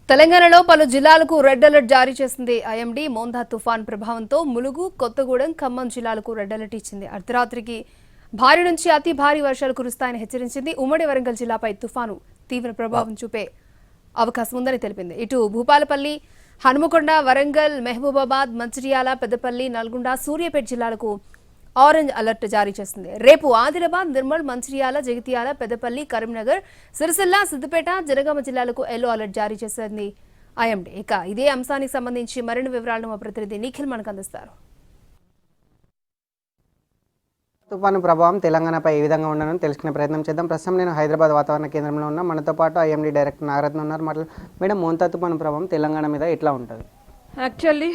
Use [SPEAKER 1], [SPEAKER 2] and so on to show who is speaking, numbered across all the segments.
[SPEAKER 1] తెలంగాణలో పలు జిల్లాలకు రెడ్ అలర్ట్ జారీ చేసింది ఐఎండీ. మోందా తుఫాన్ ప్రభావంతో ములుగు, కొత్తగూడెం, ఖమ్మం జిల్లాలకు రెడ్ అలర్ట్ ఇచ్చింది. అర్ధరాత్రికి భారీ నుంచి అతి భారీ వర్షాలు కురుస్తాయని హెచ్చరించింది. ఉమ్మడి వరంగల్ జిల్లాపై తుఫాను తీవ్ర ప్రభావం చూపే అవకాశం ఉందని తెలిపింది. ఇటు భూపాలపల్లి, హనుమకొండ, వరంగల్, మహబూబాబాద్, మంచిర్యాల, పెద్దపల్లి, నల్గొండ, సూర్యాపేట జిల్లాలకు ఆరెంజ్ అలర్ట్ జారీ చేసింది. రేపు ఆదిలాబాద్, నిర్మల్, మంచిర్యాల, జగిత్యాల, పెద్దపల్లి, కరీంనగర్, సిరిసిల్ల, సిద్దిపేట, జనగామ జిల్లాలకు ఎల్లో అలర్ట్ జారీ చేసింది ఐఎండీ. ఇక ఇదే అంశానికి సంబంధించి మరిన్ని వివరాలను మా ప్రతినిధి నిఖిల్ మనకు అందిస్తారు.
[SPEAKER 2] తుఫాను ప్రభావం తెలంగాణపై ఏ విధంగా ఉండనని తెలుసుకునే ప్రయత్నం చేద్దాం. ప్రస్తుతం నేను హైదరాబాద్ వాతావరణ కేంద్రంలో ఉన్నా. మనతో పాటు ఐఎండీ డైరెక్టర్ నాగరత్న ఉన్నారు. మేడం, మోంతా తుఫాను ప్రభావం తెలంగాణ మీద ఎట్లా ఉంటుంది?
[SPEAKER 3] యాక్చువల్లీ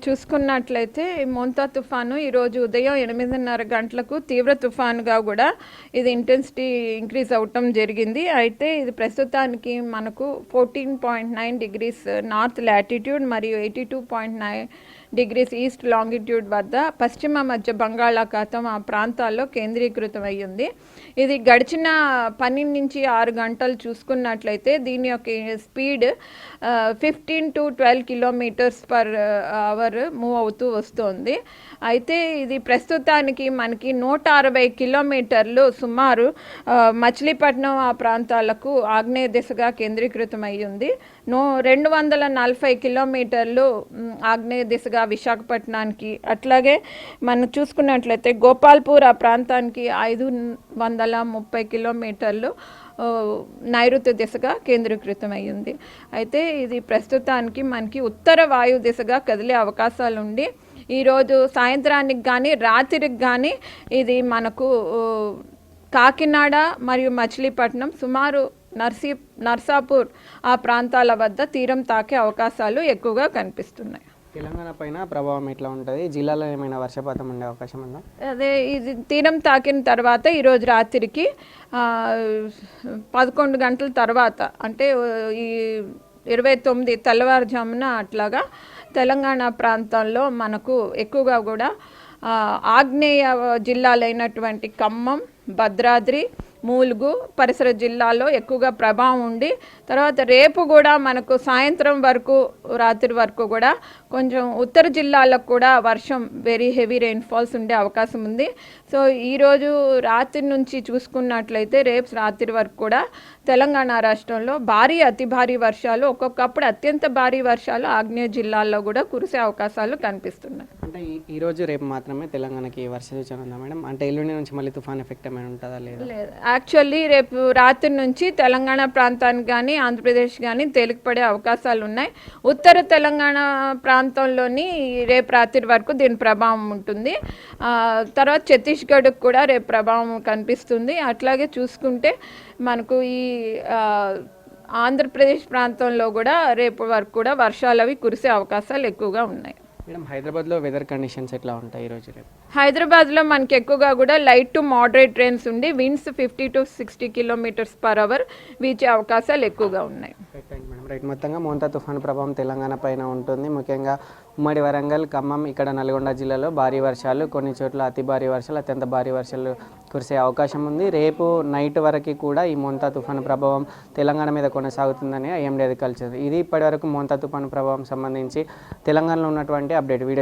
[SPEAKER 3] చూసుకున్నట్లయితే మోంతా తుఫాను ఈరోజు ఉదయం 8:30 గంటలకు తీవ్ర తుఫానుగా కూడా ఇది ఇంటెన్సిటీ ఇంక్రీజ్ అవటం జరిగింది. అయితే ఇది ప్రస్తుతానికి మనకు 14.9 degrees నార్త్ లాటిట్యూడ్ మరియు 82.9 degrees ఈస్ట్ లాంగిట్యూడ్ వద్ద పశ్చిమ మధ్య బంగాళాఖాతం ఆ ప్రాంతాల్లో కేంద్రీకృతం అయ్యింది. ఇది గడిచిన 12 నుంచి 6 గంటలు చూసుకున్నట్లయితే దీని యొక్క స్పీడ్ 15 to 12 km/h మూవ్ అవుతూ వస్తుంది. అయితే ఇది ప్రస్తుతానికి మనకి 160 కిలోమీటర్లు సుమారు మచిలీపట్నం ఆ ప్రాంతాలకు ఆగ్నేయ దిశగా కేంద్రీకృతం అయ్యింది. 240 కిలోమీటర్లు ఆగ్నేయ దిశగా విశాఖపట్నానికి, అట్లాగే మనం చూసుకున్నట్లయితే గోపాల్పూర్ ఆ ప్రాంతానికి 530 కిలోమీటర్లు నైరుతి దిశగా కేంద్రీకృతం అయ్యింది. అయితే ఇది ప్రస్తుతానికి మనకి ఉత్తర వాయు దిశగా కదిలే అవకాశాలు ఉండి ఈరోజు సాయంత్రానికి కానీ రాత్రికి కానీ ఇది మనకు కాకినాడ మరియు మచిలీపట్నం, సుమారు నర్సాపూర్ ఆ ప్రాంతాల వద్ద తీరం తాకే అవకాశాలు ఎక్కువగా కనిపిస్తున్నాయి.
[SPEAKER 2] తెలంగాణ పైన ప్రభావం ఎట్లా ఉంటుంది? జిల్లాలో ఏమైనా వర్షపాతం ఉండే అవకాశం ఉందా?
[SPEAKER 3] అదే ఇది తీరం తాకిన తర్వాత ఈరోజు రాత్రికి 11 గంటల తర్వాత అంటే ఈ 29 తెల్లవారుజామున అట్లాగా తెలంగాణ ప్రాంతాల్లో మనకు ఎక్కువగా కూడా ఆగ్నేయ జిల్లాలైనటువంటి ఖమ్మం, భద్రాద్రి, ములుగు పరిసర జిల్లాలో ఎక్కువగా ప్రభావం ఉండి తర్వాత రేపు కూడా మనకు సాయంత్రం వరకు రాత్రి వరకు కూడా కొంచెం ఉత్తర జిల్లాలకు కూడా వర్షం వెరీ హెవీ రెయిన్ఫాల్స్ ఉండే అవకాశం ఉంది. సో ఈరోజు రాత్రి నుంచి చూసుకున్నట్లయితే రేపు రాత్రి వరకు కూడా తెలంగాణ రాష్ట్రంలో భారీ అతి భారీ వర్షాలు, ఒక్కొక్కప్పుడు అత్యంత భారీ వర్షాలు ఆగ్నేయ జిల్లాల్లో కూడా కురిసే అవకాశాలు కనిపిస్తున్నాయి.
[SPEAKER 2] అంటే ఈరోజు రేపు మాత్రమే తెలంగాణకి వర్ష సూచన ఉందా మేడం? అంటే ఎల్లుండి నుంచి మళ్ళీ తుఫాన్ ఎఫెక్ట్ ఏమైనా ఉంటుందా లేదా?
[SPEAKER 3] యాక్చువల్లీ రేపు రాత్రి నుంచి తెలంగాణ ప్రాంతానికి కానీ ఆంధ్రప్రదేశ్ కానీ తేలికపడే అవకాశాలు ఉన్నాయి. ఉత్తర తెలంగాణ ప్రాంతంలోని రేపు రాత్రి వరకు దీని ప్రభావం ఉంటుంది. తర్వాత ఛత్తీస్గఢ్కి కూడా రేపు ప్రభావం కనిపిస్తుంది. అట్లాగే చూసుకుంటే మనకు ఈ ఆంధ్రప్రదేశ్ ప్రాంతంలో కూడా రేపు వరకు కూడా వర్షాలు అవి కురిసే అవకాశాలు ఎక్కువగా ఉన్నాయి.
[SPEAKER 2] మేడం, హైదరాబాద్లో వెదర్ కండిషన్స్ ఎట్లా ఉంటాయి ఈరోజు రేపు?
[SPEAKER 3] హైదరాబాద్లో మనకి ఎక్కువగా కూడా లైట్ టు మోడరేట్ ట్రైన్స్ ఉండి విండ్స్ 50 to 60 km/h వీచే అవకాశాలు ఎక్కువగా ఉన్నాయి.
[SPEAKER 2] రైట్, మొత్తంగా మోంతా తుఫాను ప్రభావం తెలంగాణ పైన ఉంటుంది. ముఖ్యంగా ఉమ్మడి వరంగల్, ఖమ్మం, ఇక్కడ నల్గొండ జిల్లాలో భారీ వర్షాలు, కొన్ని చోట్ల అతి భారీ వర్షాలు, అత్యంత భారీ వర్షాలు కురిసే అవకాశం ఉంది. రేపు నైట్ వరకు కూడా ఈ మోంతా తుఫాను ప్రభావం తెలంగాణ మీద కొనసాగుతుందని ఐఎండీ అధికారులు. ఇది ఇప్పటివరకు మోంతా తుఫాను ప్రభావం సంబంధించి తెలంగాణలో ఉన్నటువంటి అప్డేట్. వీడియో